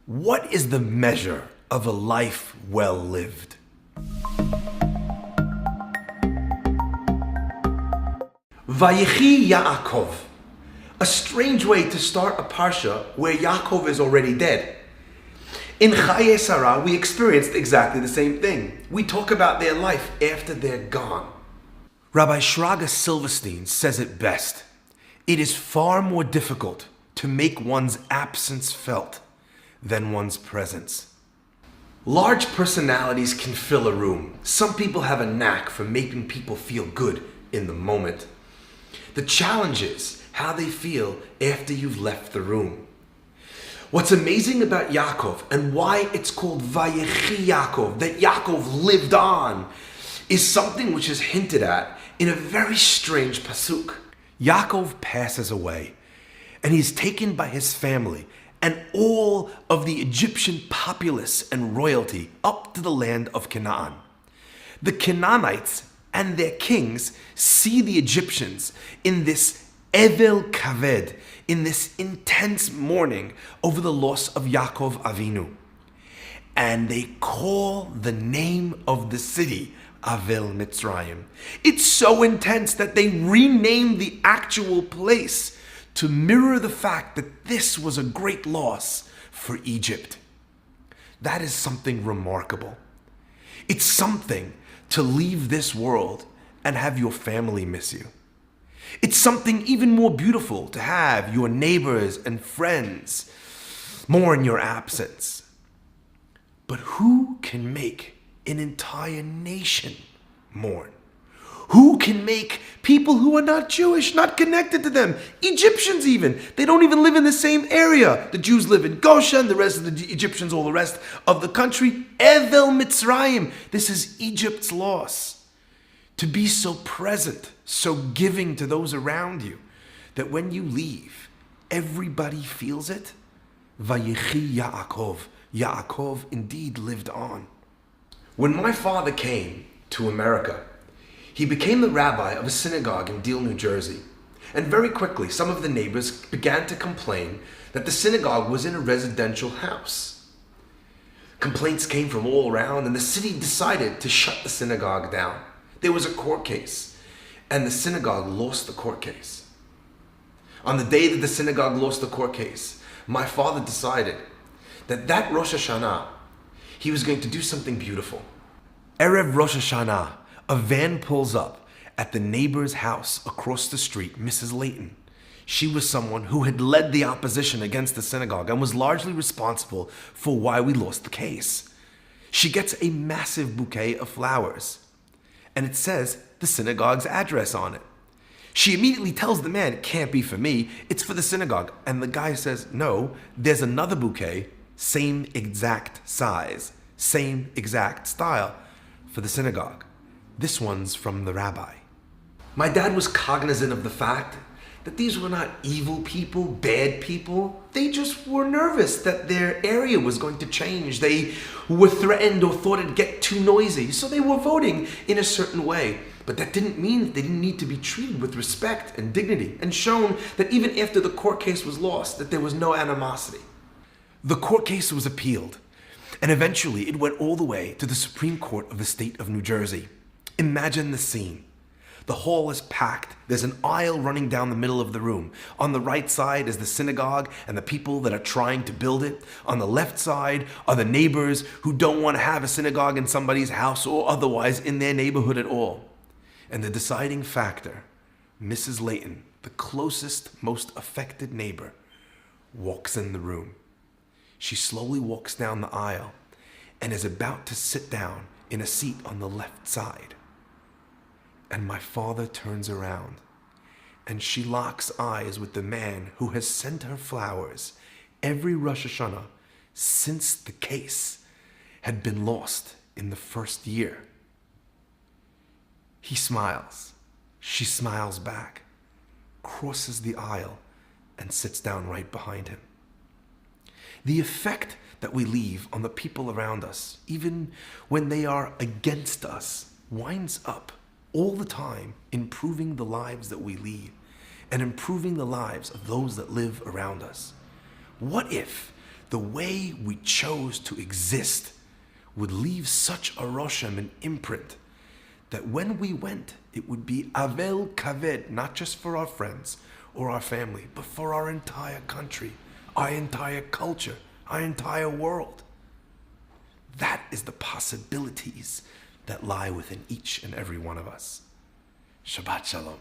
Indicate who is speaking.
Speaker 1: What is the measure of a life well lived? Vayechi Yaakov. A strange way to start a parsha where Yaakov is already dead. In Chaye Sarah, we experienced exactly the same thing. We talk about their life after they're gone. Rabbi Shraga Silverstein says it best. It is far more difficult to make one's absence felt than one's presence. Large personalities can fill a room. Some people have a knack for making people feel good in the moment. The challenge is how they feel after you've left the room. What's amazing about Yaakov and why it's called Vayechi Yaakov, that Yaakov lived on, is something which is hinted at in a very strange pasuk. Yaakov passes away and he's taken by his family and all of the Egyptian populace and royalty up to the land of Canaan. The Canaanites and their kings see the Egyptians in this Evel Kaved, in this intense mourning over the loss of Yaakov Avinu. And they call the name of the city Avel Mitzrayim. It's so intense that they renamed the actual place to mirror the fact that this was a great loss for Egypt. That is something remarkable. It's something to leave this world and have your family miss you. It's something even more beautiful to have your neighbors and friends mourn your absence. But who can make an entire nation mourn? Who can make people who are not Jewish, not connected to them, Egyptians even, they don't even live in the same area. The Jews live in Goshen, the rest of the Egyptians, all the rest of the country, Evel Mitzrayim. This is Egypt's loss. To be so present, so giving to those around you, that when you leave, everybody feels it. Vayechi Yaakov. Yaakov indeed lived on. When my father came to America, he became the rabbi of a synagogue in Deal, New Jersey. And very quickly, some of the neighbors began to complain that the synagogue was in a residential house. Complaints came from all around, and the city decided to shut the synagogue down. There was a court case, and the synagogue lost the court case. On the day that the synagogue lost the court case, my father decided that Rosh Hashanah, he was going to do something beautiful. Erev Rosh Hashanah, a van pulls up at the neighbor's house across the street, Mrs. Layton. She was someone who had led the opposition against the synagogue and was largely responsible for why we lost the case. She gets a massive bouquet of flowers, and it says the synagogue's address on it. She immediately tells the man, it can't be for me, it's for the synagogue. And the guy says, no, there's another bouquet, same exact size, same exact style, for the synagogue. This one's from the rabbi. My dad was cognizant of the fact that these were not evil people, bad people. They just were nervous that their area was going to change. They were threatened or thought it'd get too noisy, so they were voting in a certain way. But that didn't mean that they didn't need to be treated with respect and dignity, and shown that even after the court case was lost, that there was no animosity. The court case was appealed, and eventually it went all the way to the Supreme Court of the state of New Jersey. Imagine the scene. The hall is packed. There's an aisle running down the middle of the room. On the right side is the synagogue and the people that are trying to build it. On the left side are the neighbors who don't want to have a synagogue in somebody's house or otherwise in their neighborhood at all. And the deciding factor, Mrs. Layton, the closest, most affected neighbor, walks in the room. She slowly walks down the aisle and is about to sit down in a seat on the left side. And my father turns around, and she locks eyes with the man who has sent her flowers every Rosh Hashanah since the case had been lost in the first year. He smiles. She smiles back, crosses the aisle, and sits down right behind him. The effect that we leave on the people around us, even when they are against us, winds up all the time improving the lives that we lead and improving the lives of those that live around us. What if the way we chose to exist would leave such a roshem, an imprint, that when we went, it would be avel kaved, not just for our friends or our family, but for our entire country, our entire culture, our entire world. That is the possibilities that lie within each and every one of us. Shabbat Shalom.